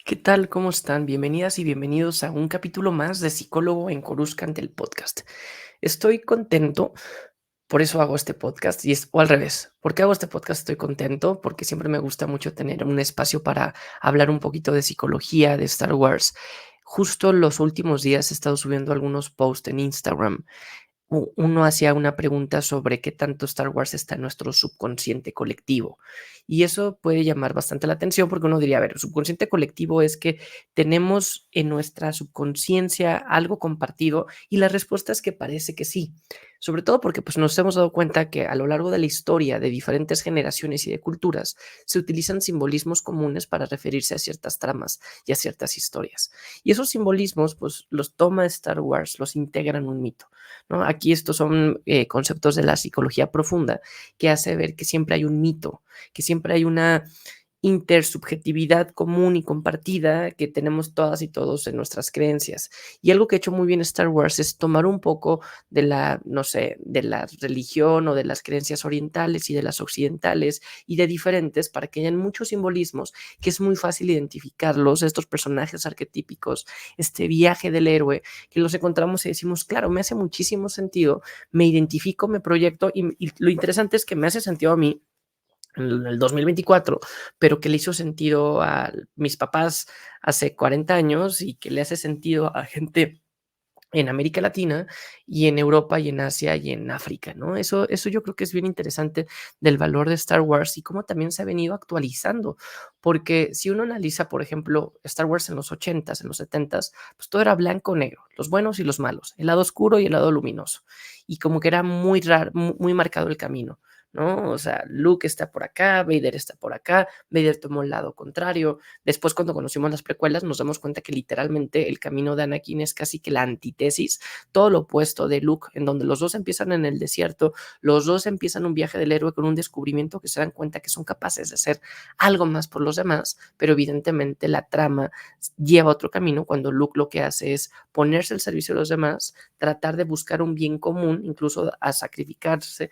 ¿Qué tal? ¿Cómo están? Bienvenidas y bienvenidos a un capítulo más de Psicólogo en Coruscant, el podcast. Estoy contento, por eso hago este podcast, o al revés. ¿Por qué hago este podcast? Estoy contento porque siempre me gusta mucho tener un espacio para hablar un poquito de psicología, de Star Wars. Justo los últimos días he estado subiendo algunos posts en Instagram. Uno hacía una pregunta sobre qué tanto Star Wars está en nuestro subconsciente colectivo. Y eso puede llamar bastante la atención porque uno diría, a ver, el subconsciente colectivo es que tenemos en nuestra subconsciencia algo compartido y la respuesta es que parece que sí. Sobre todo porque pues, nos hemos dado cuenta que a lo largo de la historia de diferentes generaciones y de culturas se utilizan simbolismos comunes para referirse a ciertas tramas y a ciertas historias. Y esos simbolismos pues los toma Star Wars, los integra en un mito. ¿No? Aquí estos son conceptos de la psicología profunda que hace ver que siempre hay un mito, que siempre hay una intersubjetividad común y compartida que tenemos todas y todos en nuestras creencias. Y algo que ha hecho muy bien Star Wars es tomar un poco de la, no sé, de la religión o de las creencias orientales y de las occidentales y de diferentes para que hayan muchos simbolismos que es muy fácil identificarlos, estos personajes arquetípicos, este viaje del héroe, que los encontramos y decimos, claro, me hace muchísimo sentido, me identifico, me proyecto y lo interesante es que me hace sentido a mí en el 2024, pero que le hizo sentido a mis papás hace 40 años y que le hace sentido a gente en América Latina y en Europa y en Asia y en África, ¿no? Eso yo creo que es bien interesante del valor de Star Wars y cómo también se ha venido actualizando, porque si uno analiza, por ejemplo, Star Wars en los 80s, en los 70s, pues todo era blanco o negro, los buenos y los malos, el lado oscuro y el lado luminoso, y como que era muy raro, muy marcado el camino, ¿no? O sea, Luke está por acá, Vader está por acá, Vader tomó el lado contrario. Después, cuando conocimos las precuelas, nos damos cuenta que literalmente el camino de Anakin es casi que la antítesis, todo lo opuesto de Luke, en donde los dos empiezan en el desierto, los dos empiezan un viaje del héroe con un descubrimiento que se dan cuenta que son capaces de hacer algo más por los demás, pero evidentemente la trama lleva otro camino cuando Luke lo que hace es ponerse al servicio de los demás, tratar de buscar un bien común, incluso a sacrificarse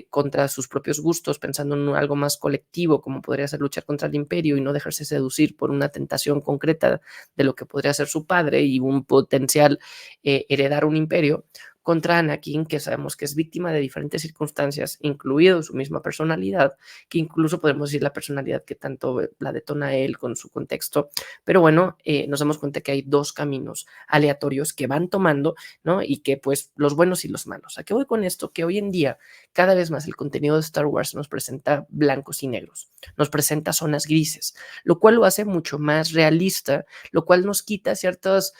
contra sus propios gustos, pensando en algo más colectivo, como podría ser luchar contra el imperio y no dejarse seducir por una tentación concreta de lo que podría ser su padre y un potencial heredar un imperio, contra Anakin, que sabemos que es víctima de diferentes circunstancias, incluido su misma personalidad, que incluso podemos decir la personalidad que tanto la detona él con su contexto. Pero bueno, nos damos cuenta que hay dos caminos aleatorios que van tomando, ¿no? Y que pues los buenos y los malos. ¿A qué voy con esto? Que hoy en día cada vez más el contenido de Star Wars nos presenta blancos y negros, nos presenta zonas grises, lo cual lo hace mucho más realista, lo cual nos quita ciertas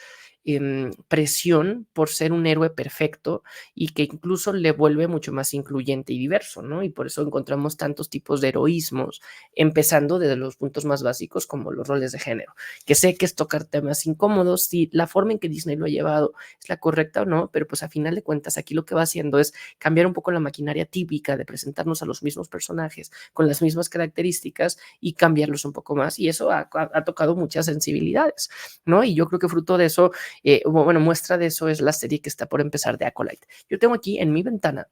presión por ser un héroe perfecto y que incluso le vuelve mucho más incluyente y diverso, ¿no? Y por eso encontramos tantos tipos de heroísmos, empezando desde los puntos más básicos como los roles de género, que sé que es tocar temas incómodos, si la forma en que Disney lo ha llevado es la correcta o no, pero pues a final de cuentas aquí lo que va haciendo es cambiar un poco la maquinaria típica de presentarnos a los mismos personajes con las mismas características y cambiarlos un poco más y eso ha tocado muchas sensibilidades, ¿no? Y yo creo que fruto de eso bueno, muestra de eso es la serie que está por empezar de Acolyte. Yo tengo aquí en mi ventana,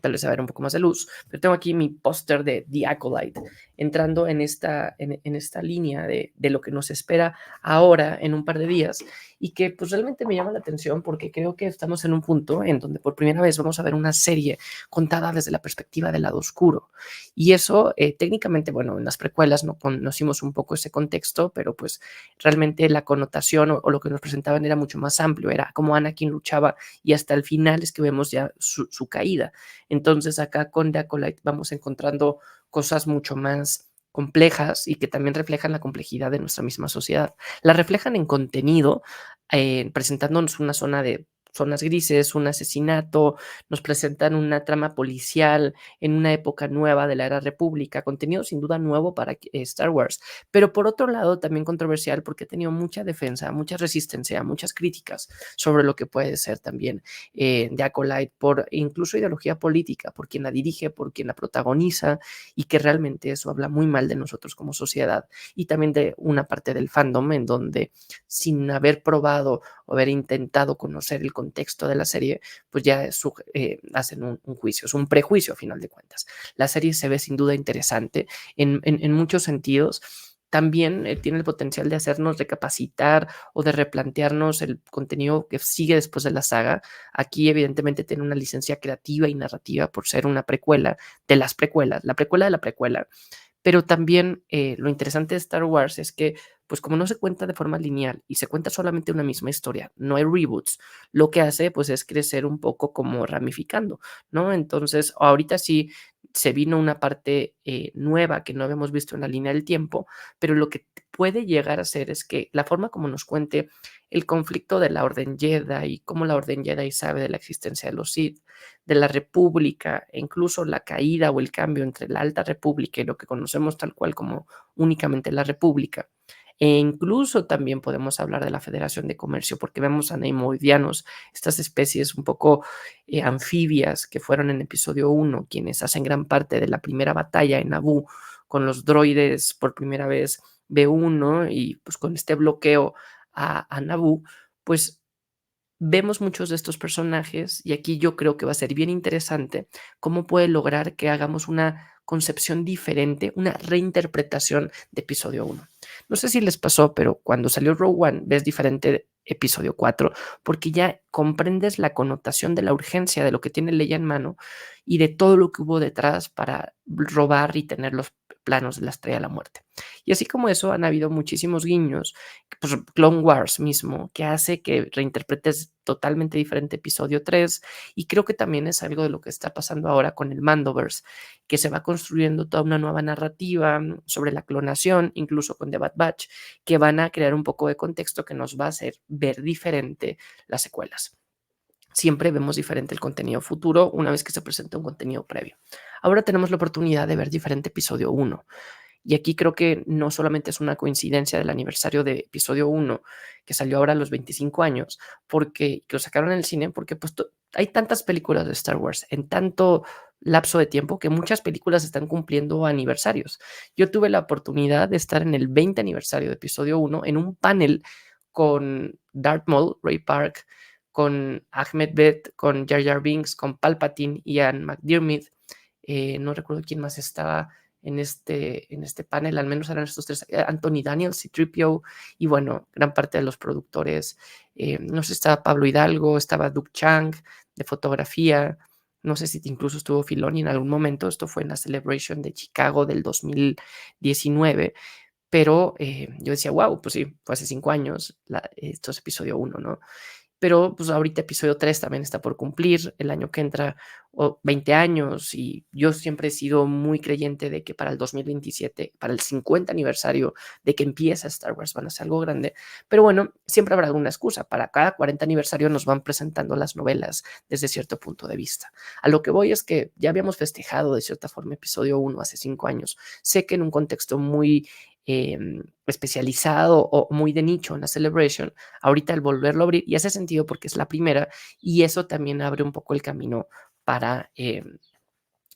tal vez se va a ver un poco más de luz, pero tengo aquí mi póster de The Acolyte, entrando en esta línea de lo que nos espera ahora en un par de días y que pues realmente me llama la atención porque creo que estamos en un punto en donde por primera vez vamos a ver una serie contada desde la perspectiva del lado oscuro. Y eso técnicamente, bueno, en las precuelas no conocimos un poco ese contexto, pero pues realmente la connotación o lo que nos presentaban era mucho más amplio, era como Anakin luchaba y hasta el final es que vemos ya su caída. Entonces acá con The Acolyte vamos encontrando cosas mucho más complejas y que también reflejan la complejidad de nuestra misma sociedad. La reflejan en contenido, presentándonos una zona de zonas grises, un asesinato, nos presentan una trama policial en una época nueva de la era república, contenido sin duda nuevo para Star Wars, pero por otro lado también controversial porque ha tenido mucha defensa, mucha resistencia, muchas críticas sobre lo que puede ser también de Acolyte por incluso ideología política, por quien la dirige, por quien la protagoniza y que realmente eso habla muy mal de nosotros como sociedad y también de una parte del fandom en donde sin haber probado o haber intentado conocer el contexto de la serie, pues ya hacen un juicio, es un prejuicio a final de cuentas. La serie se ve sin duda interesante en muchos sentidos también tiene el potencial de hacernos recapacitar o de replantearnos el contenido que sigue después de la saga. Aquí, evidentemente, tiene una licencia creativa y narrativa por ser una precuela de las precuelas, la precuela de la precuela. Pero también lo interesante de Star Wars es que, pues como no se cuenta de forma lineal y se cuenta solamente una misma historia, no hay reboots, lo que hace pues es crecer un poco como ramificando, ¿no? Entonces, ahorita sí se vino una parte nueva que no habíamos visto en la línea del tiempo, pero lo que puede llegar a ser es que la forma como nos cuente el conflicto de la Orden Jedi y cómo la Orden Jedi sabe de la existencia de los Sith, de la República, e incluso la caída o el cambio entre la Alta República y lo que conocemos tal cual como únicamente la República. E incluso también podemos hablar de la Federación de Comercio, porque vemos a neimoidianos, estas especies un poco anfibias que fueron en episodio 1, quienes hacen gran parte de la primera batalla en Naboo con los droides por primera vez B1 y pues con este bloqueo a Naboo, pues vemos muchos de estos personajes y aquí yo creo que va a ser bien interesante cómo puede lograr que hagamos una concepción diferente, una reinterpretación de episodio 1. No sé si les pasó, pero cuando salió Rogue One ves diferente episodio 4 porque ya comprendes la connotación de la urgencia de lo que tiene Leia en mano y de todo lo que hubo detrás para robar y tener los planos de la Estrella de la Muerte. Y así como eso, han habido muchísimos guiños, pues Clone Wars mismo, que hace que reinterpretes totalmente diferente episodio 3 y creo que también es algo de lo que está pasando ahora con el Mandoverse, que se va construyendo toda una nueva narrativa sobre la clonación, incluso con The Bad Batch, que van a crear un poco de contexto que nos va a hacer ver diferente las secuelas. Siempre vemos diferente el contenido futuro una vez que se presenta un contenido previo. Ahora tenemos la oportunidad de ver diferente episodio 1. Y aquí creo que no solamente es una coincidencia del aniversario de episodio 1, que salió ahora a los 25 años, porque que lo sacaron en el cine, porque pues hay tantas películas de Star Wars en tanto lapso de tiempo que muchas películas están cumpliendo aniversarios. Yo tuve la oportunidad de estar en el 20 aniversario de episodio 1 en un panel con Darth Maul, Ray Park, con Ahmed Bed, con Jar Jar Binks, con Palpatine, Ian McDiarmid, no recuerdo quién más estaba en este panel, al menos eran estos tres, Anthony Daniels y Tripio, y bueno, gran parte de los productores, no sé, estaba Pablo Hidalgo, estaba Duke Chang de fotografía, no sé si incluso estuvo Filoni en algún momento, esto fue en la Celebration de Chicago del 2019, pero yo decía, wow, pues sí, fue hace 5 años, esto es episodio 1, ¿no? Pero pues ahorita episodio 3 también está por cumplir el año que entra 20 años y yo siempre he sido muy creyente de que para el 2027, para el 50 aniversario de que empieza Star Wars van a ser algo grande, pero bueno, siempre habrá alguna excusa. Para cada 40 aniversario nos van presentando las novelas desde cierto punto de vista. A lo que voy es que ya habíamos festejado de cierta forma episodio 1 hace 5 años. Sé que en un contexto muy especializado o muy de nicho en la Celebration, ahorita el volverlo a abrir, y hace sentido porque es la primera, y eso también abre un poco el camino para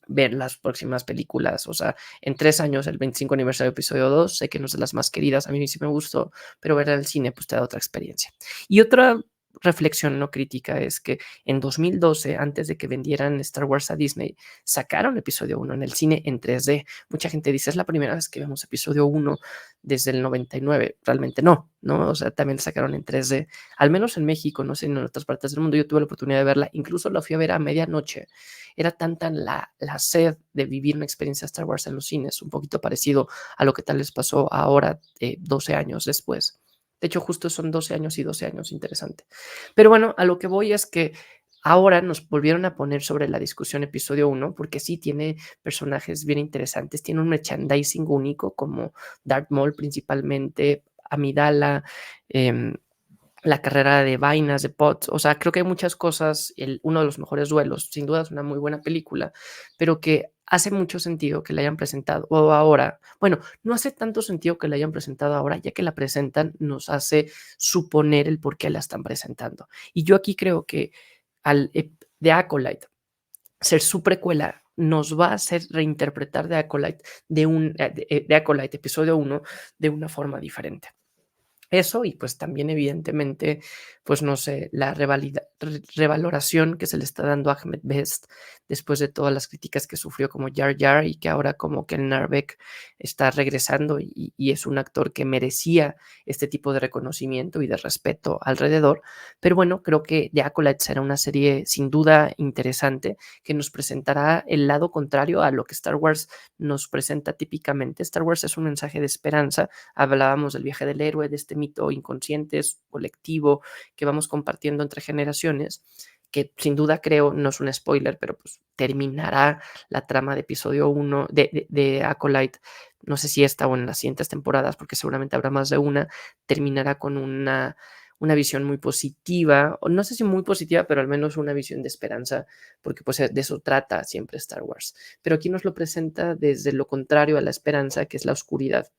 ver las próximas películas. O sea, en 3 años, el 25 aniversario de episodio 2, sé que no es de las más queridas, a mí sí me gustó, pero ver el cine pues te da otra experiencia. Y otra reflexión no crítica es que en 2012, antes de que vendieran Star Wars a Disney, sacaron episodio 1 en el cine en 3D. Mucha gente dice, es la primera vez que vemos episodio 1 desde el 99. Realmente no, ¿no? O sea, también sacaron en 3D, al menos en México, no sé, en otras partes del mundo. Yo tuve la oportunidad de verla, incluso la fui a ver a medianoche. Era tanta la sed de vivir una experiencia Star Wars en los cines, un poquito parecido a lo que tal les pasó ahora, 12 años después. De hecho, justo son 12 años y 12 años, interesante. Pero bueno, a lo que voy es que ahora nos volvieron a poner sobre la discusión episodio 1, porque sí tiene personajes bien interesantes, tiene un merchandising único como Darth Maul principalmente, Amidala, la carrera de vainas, de Potts, o sea, creo que hay muchas cosas, uno de los mejores duelos, sin duda es una muy buena película, pero que hace mucho sentido que la hayan presentado o ahora. Bueno, no hace tanto sentido que la hayan presentado ahora, ya que la presentan nos hace suponer el por qué la están presentando. Y yo aquí creo que al de Acolyte ser su precuela nos va a hacer reinterpretar de Acolyte de Acolyte episodio 1 de una forma diferente. Eso y pues también evidentemente pues no sé, la revaloración que se le está dando a Ahmed Best después de todas las críticas que sufrió como Jar Jar y que ahora como que el Narvek está regresando y es un actor que merecía este tipo de reconocimiento y de respeto alrededor. Pero bueno, creo que The Acolyte será una serie sin duda interesante que nos presentará el lado contrario a lo que Star Wars nos presenta típicamente. Star Wars es un mensaje de esperanza. Hablábamos del viaje del héroe, de este mito inconsciente, colectivo, que vamos compartiendo entre generaciones, que sin duda creo, no es un spoiler, pero pues terminará la trama de episodio 1 de Acolyte, no sé si esta o en las siguientes temporadas, porque seguramente habrá más de una, terminará con una visión muy positiva, o no sé si muy positiva, pero al menos una visión de esperanza, porque pues de eso trata siempre Star Wars. Pero aquí nos lo presenta desde lo contrario a la esperanza, que es la oscuridad.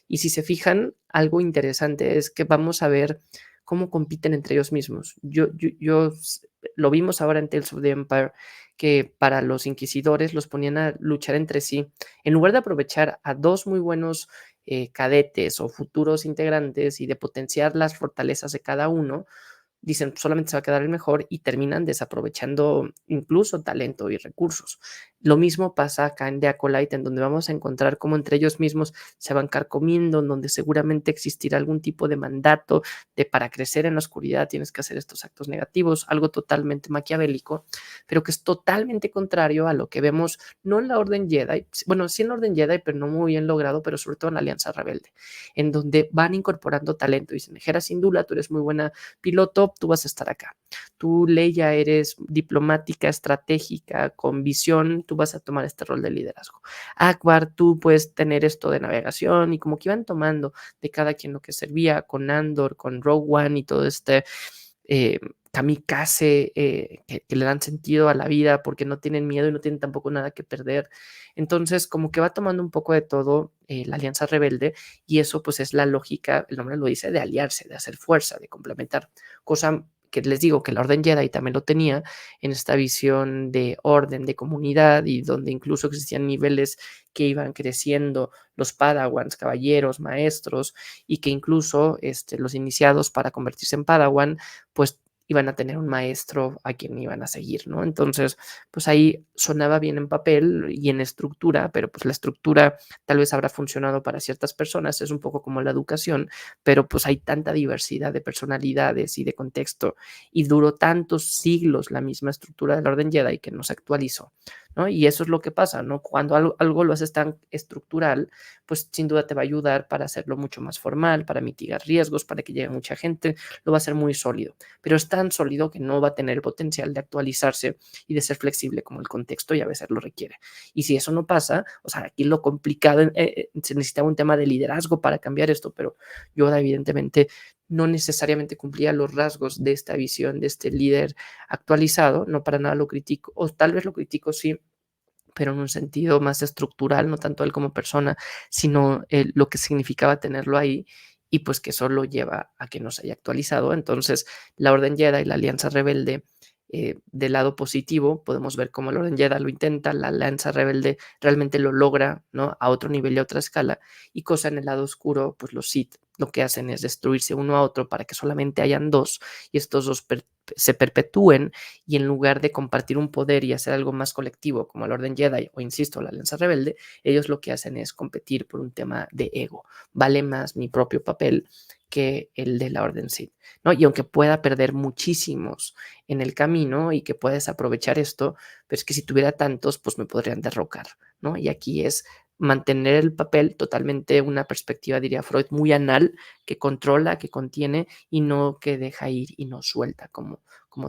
Y si se fijan, algo interesante es que vamos a ver cómo compiten entre ellos mismos. Lo vimos ahora en Tales of the Empire, que para los inquisidores los ponían a luchar entre sí. En lugar de aprovechar a dos muy buenos cadetes o futuros integrantes y de potenciar las fortalezas de cada uno, dicen solamente se va a quedar el mejor y terminan desaprovechando incluso talento y recursos. Lo mismo pasa acá en The Acolyte, en donde vamos a encontrar cómo entre ellos mismos se van carcomiendo, en donde seguramente existirá algún tipo de mandato de para crecer en la oscuridad tienes que hacer estos actos negativos, algo totalmente maquiavélico, pero que es totalmente contrario a lo que vemos no en la Orden Jedi, bueno, sí en la Orden Jedi, pero no muy bien logrado, pero sobre todo en la Alianza Rebelde, en donde van incorporando talento. Dicen, Hera Syndulla, tú eres muy buena piloto, tú vas a estar acá. Tú, Leia, eres diplomática, estratégica, con visión, tú vas a tomar este rol de liderazgo. Akbar, tú puedes tener esto de navegación y como que iban tomando de cada quien lo que servía con Andor, con Rogue One y todo este kamikaze que le dan sentido a la vida porque no tienen miedo y no tienen tampoco nada que perder. Entonces, como que va tomando un poco de todo la Alianza Rebelde y eso pues es la lógica, el nombre lo dice, de aliarse, de hacer fuerza, de complementar, cosa que les digo que la Orden Jedi también lo tenía en esta visión de orden, de comunidad y donde incluso existían niveles que iban creciendo, los padawans, caballeros, maestros, y que incluso los iniciados para convertirse en padawan, pues iban a tener un maestro a quien iban a seguir, ¿no? Entonces, pues ahí sonaba bien en papel y en estructura, pero pues la estructura tal vez habrá funcionado para ciertas personas, es un poco como la educación, pero pues hay tanta diversidad de personalidades y de contexto y duró tantos siglos la misma estructura del Orden Jedi que no se actualizó, ¿no? Y eso es lo que pasa, ¿no? Cuando algo lo haces tan estructural, pues sin duda te va a ayudar para hacerlo mucho más formal, para mitigar riesgos, para que llegue mucha gente, lo va a hacer muy sólido, pero es tan sólido que no va a tener el potencial de actualizarse y de ser flexible como el contexto y a veces lo requiere. Y si eso no pasa, o sea, aquí lo complicado, se necesitaba un tema de liderazgo para cambiar esto, pero Yoda evidentemente no necesariamente cumplía los rasgos de esta visión, de este líder actualizado, no para nada lo critico, o tal vez lo critico sí, pero en un sentido más estructural, no tanto él como persona, sino lo que significaba tenerlo ahí y pues que eso lo lleva a que no se haya actualizado. Entonces, la Orden Jedi, la Alianza Rebelde, del lado positivo, podemos ver cómo la Orden Jedi lo intenta, la Alianza Rebelde realmente lo logra, ¿no? A otro nivel y a otra escala, y cosa en el lado oscuro, pues los Sith lo que hacen es destruirse uno a otro para que solamente hayan dos y estos dos se perpetúen y en lugar de compartir un poder y hacer algo más colectivo como el Orden Jedi o, insisto, la Alianza Rebelde, ellos lo que hacen es competir por un tema de ego. Vale más mi propio papel que el de la Orden Sith, ¿no? Y aunque pueda perder muchísimos en el camino y que puedes aprovechar esto, pero es que si tuviera tantos, pues me podrían derrocar, ¿no? Y aquí es mantener el papel totalmente una perspectiva, diría Freud, muy anal, que controla, que contiene y no que deja ir y no suelta como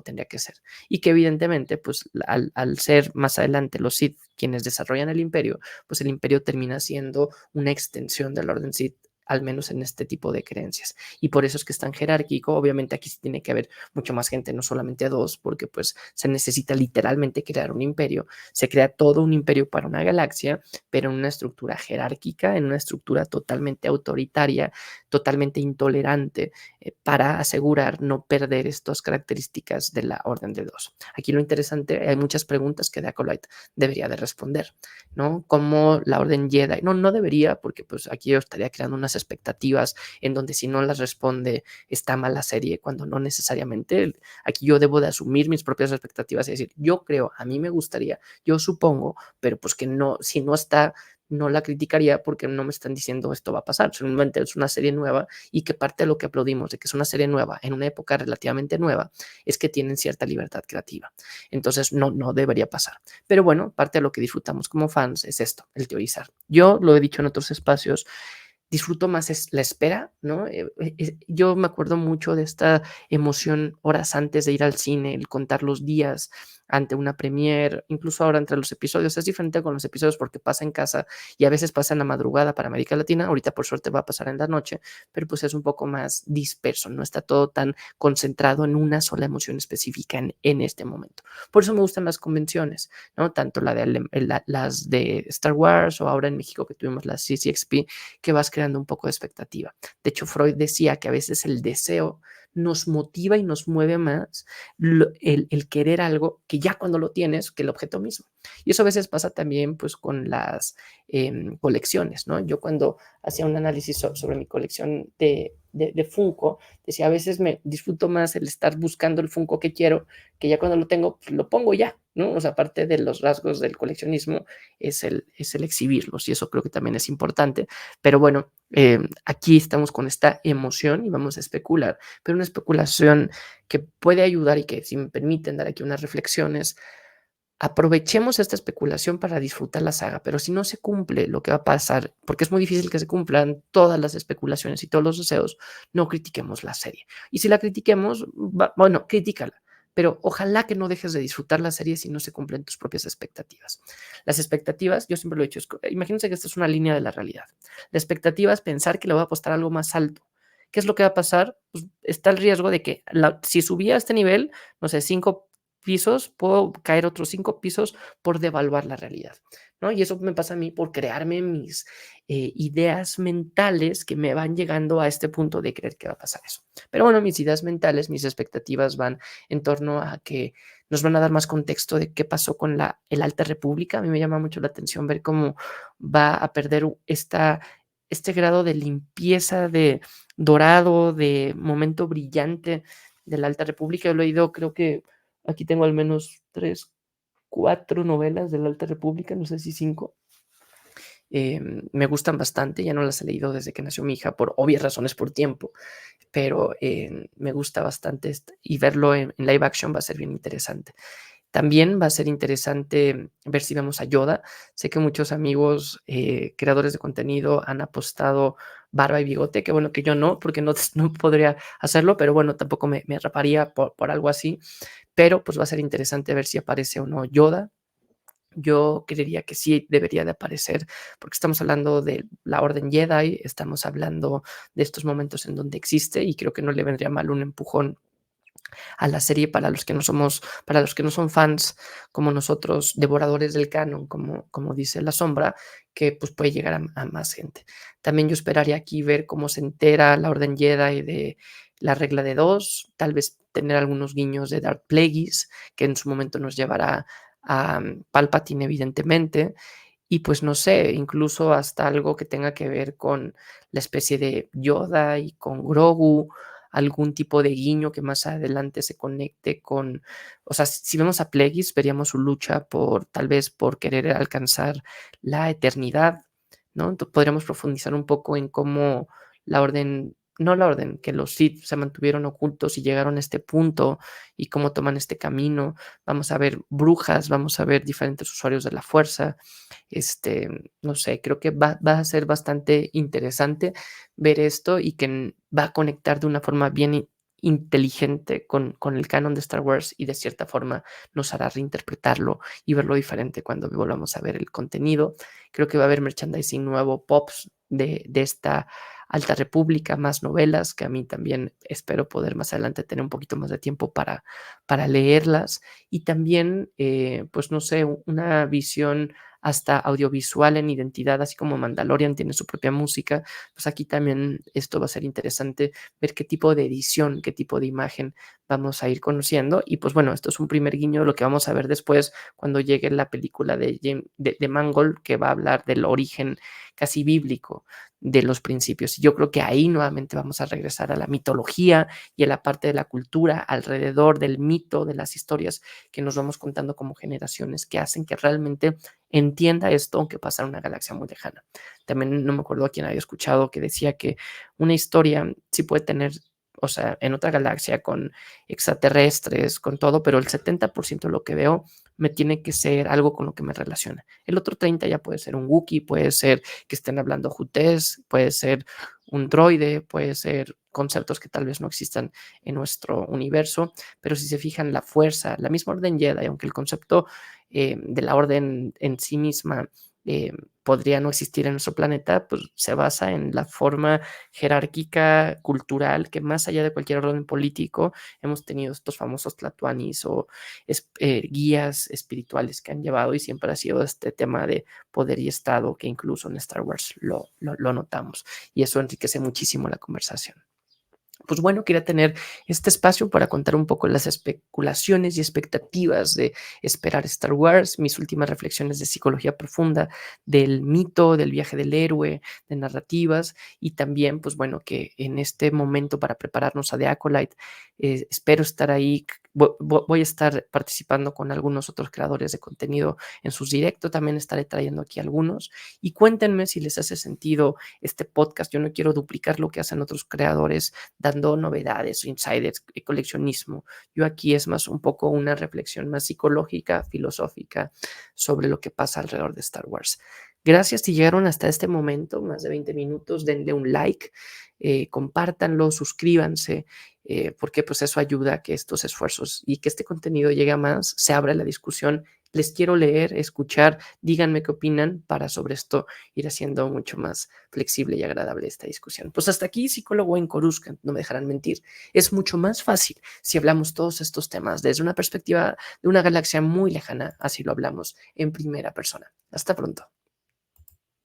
tendría que ser. Y que evidentemente, pues al ser más adelante los Sith quienes desarrollan el imperio, pues el imperio termina siendo una extensión del orden Sith, al menos en este tipo de creencias. Y por eso es que es tan jerárquico. Obviamente aquí sí tiene que haber mucho más gente, no solamente dos, porque pues se necesita literalmente crear un imperio. Se crea todo un imperio para una galaxia, pero en una estructura jerárquica, en una estructura totalmente autoritaria, totalmente intolerante, para asegurar no perder estas características de la Orden de Dos. Aquí lo interesante, hay muchas preguntas que The Acolyte debería de responder, ¿no? Como la Orden Jedi, no debería, porque pues aquí yo estaría creando una propias expectativas, en donde si no las responde está mal la serie, cuando no necesariamente. Aquí yo debo de asumir mis propias expectativas y decir, yo creo, a mí me gustaría, yo supongo, pero pues que no, si no está, no la criticaría porque no me están diciendo esto va a pasar. Simplemente es una serie nueva y que parte de lo que aplaudimos de que es una serie nueva en una época relativamente nueva es que tienen cierta libertad creativa. Entonces no debería pasar. Pero bueno, parte de lo que disfrutamos como fans es esto, el teorizar. Yo lo he dicho en otros espacios, disfruto más es la espera, ¿no? Yo me acuerdo mucho de esta emoción horas antes de ir al cine, el contar los días ante una premiere, incluso ahora entre los episodios. Es diferente con los episodios porque pasa en casa y a veces pasa en la madrugada para América Latina. Ahorita por suerte va a pasar en la noche, pero pues es un poco más disperso, no está todo tan concentrado en una sola emoción específica en este momento. Por eso me gustan las convenciones, ¿no? Tanto las de Star Wars o ahora en México que tuvimos la CCXP, que vas creando un poco de expectativa. De hecho, Freud decía que a veces el deseo nos motiva y nos mueve más el querer algo que ya cuando lo tienes, que el objeto mismo. Y eso a veces pasa también pues con las colecciones, ¿no? Yo cuando hacía un análisis sobre mi colección de Funko, decía, a veces me disfruto más el estar buscando el Funko que quiero, que ya cuando lo tengo, pues lo pongo ya, ¿no? O sea, aparte de los rasgos del coleccionismo, es el exhibirlos y eso creo que también es importante. Pero bueno, aquí estamos con esta emoción y vamos a especular, pero una especulación que puede ayudar y que, si me permiten dar aquí unas reflexiones, aprovechemos esta especulación para disfrutar la saga, pero si no se cumple lo que va a pasar, porque es muy difícil que se cumplan todas las especulaciones y todos los deseos, no critiquemos la serie. Y si la critiquemos, bueno, critícala, pero ojalá que no dejes de disfrutar la serie si no se cumplen tus propias expectativas. Las expectativas, yo siempre lo he dicho, imagínense que esta es una línea de la realidad. La expectativa es pensar que le va a apostar algo más alto. ¿Qué es lo que va a pasar? Pues está el riesgo de que si subía a este nivel, no sé, 5 pisos, puedo caer otros 5 pisos por devaluar la realidad, ¿no? Y eso me pasa a mí por crearme mis ideas mentales que me van llegando a este punto de creer que va a pasar eso. Pero bueno, mis ideas mentales, mis expectativas van en torno a que nos van a dar más contexto de qué pasó con el Alta República. A mí me llama mucho la atención ver cómo va a perder este grado de limpieza, de dorado, de momento brillante de la Alta República. Yo lo he leído, creo que aquí tengo al menos 3, 4 novelas de la Alta República, no sé si 5. Me gustan bastante, ya no las he leído desde que nació mi hija, por obvias razones, por tiempo, pero me gusta bastante y verlo en live action va a ser bien interesante. También va a ser interesante ver si vemos a Yoda. Sé que muchos amigos creadores de contenido han apostado barba y bigote, que bueno que yo no, porque no podría hacerlo, pero bueno, tampoco me raparía por algo así. Pero pues va a ser interesante ver si aparece o no Yoda. Yo creería que sí debería de aparecer, porque estamos hablando de la Orden Jedi, estamos hablando de estos momentos en donde existe y creo que no le vendría mal un empujón a la serie para los que no son fans como nosotros, devoradores del canon, como dice La Sombra, que pues puede llegar a más gente. También yo esperaría aquí ver cómo se entera la Orden Jedi de la regla de 2, tal vez tener algunos guiños de Darth Plagueis, que en su momento nos llevará a Palpatine, evidentemente, y pues no sé, incluso hasta algo que tenga que ver con la especie de Yoda y con Grogu, algún tipo de guiño que más adelante se conecte con, o sea, si vemos a Plagueis, veríamos su lucha tal vez por querer alcanzar la eternidad, ¿no? Entonces podríamos profundizar un poco en cómo la orden, no la orden, que los Sith se mantuvieron ocultos y llegaron a este punto y cómo toman este camino. Vamos a ver brujas, vamos a ver diferentes usuarios de la fuerza. No sé, creo que va a ser bastante interesante ver esto y que va a conectar de una forma bien inteligente con el canon de Star Wars y de cierta forma nos hará reinterpretarlo y verlo diferente cuando volvamos a ver el contenido. Creo que va a haber merchandising nuevo, pops de esta Alta República, más novelas que a mí también espero poder más adelante tener un poquito más de tiempo para leerlas y también, pues no sé, una visión hasta audiovisual en identidad, así como Mandalorian tiene su propia música, pues aquí también esto va a ser interesante ver qué tipo de edición, qué tipo de imagen vamos a ir conociendo. Y pues bueno, esto es un primer guiño de lo que vamos a ver después cuando llegue la película de Mangold, que va a hablar del origen casi bíblico de los principios. Y yo creo que ahí nuevamente vamos a regresar a la mitología y a la parte de la cultura alrededor del mito, de las historias que nos vamos contando como generaciones, que hacen que realmente entienda esto, aunque pasa en una galaxia muy lejana. También no me acuerdo a quién había escuchado que decía que una historia sí puede tener, o sea, en otra galaxia con extraterrestres, con todo, pero el 70% de lo que veo me tiene que ser algo con lo que me relaciona. El otro 30 ya puede ser un Wookiee, puede ser que estén hablando jutés, puede ser un droide, puede ser conceptos que tal vez no existan en nuestro universo, pero si se fijan, la fuerza, la misma orden Jedi, aunque el concepto de la orden en sí misma eh, podría no existir en nuestro planeta, pues se basa en la forma jerárquica, cultural, que más allá de cualquier orden político, hemos tenido estos famosos tlatoanis o guías espirituales que han llevado y siempre ha sido este tema de poder y Estado que incluso en Star Wars lo notamos y eso enriquece muchísimo la conversación. Pues bueno, quería tener este espacio para contar un poco las especulaciones y expectativas de esperar Star Wars, mis últimas reflexiones de psicología profunda, del mito, del viaje del héroe, de narrativas y también, pues bueno, que en este momento para prepararnos a The Acolyte, espero estar ahí. Voy a estar participando con algunos otros creadores de contenido en sus directos, también estaré trayendo aquí algunos y cuéntenme si les hace sentido este podcast. Yo no quiero duplicar lo que hacen otros creadores dando novedades, insiders, coleccionismo. Yo aquí es más un poco una reflexión más psicológica, filosófica sobre lo que pasa alrededor de Star Wars. Gracias si llegaron hasta este momento, más de 20 minutos, denle un like, compártanlo, suscríbanse, porque pues eso ayuda a que estos esfuerzos y que este contenido llegue a más, se abra la discusión. Les quiero leer, escuchar, díganme qué opinan para sobre esto ir haciendo mucho más flexible y agradable esta discusión. Pues hasta aquí, psicólogo en Coruscant, no me dejarán mentir. Es mucho más fácil si hablamos todos estos temas desde una perspectiva de una galaxia muy lejana, así lo hablamos en primera persona. Hasta pronto.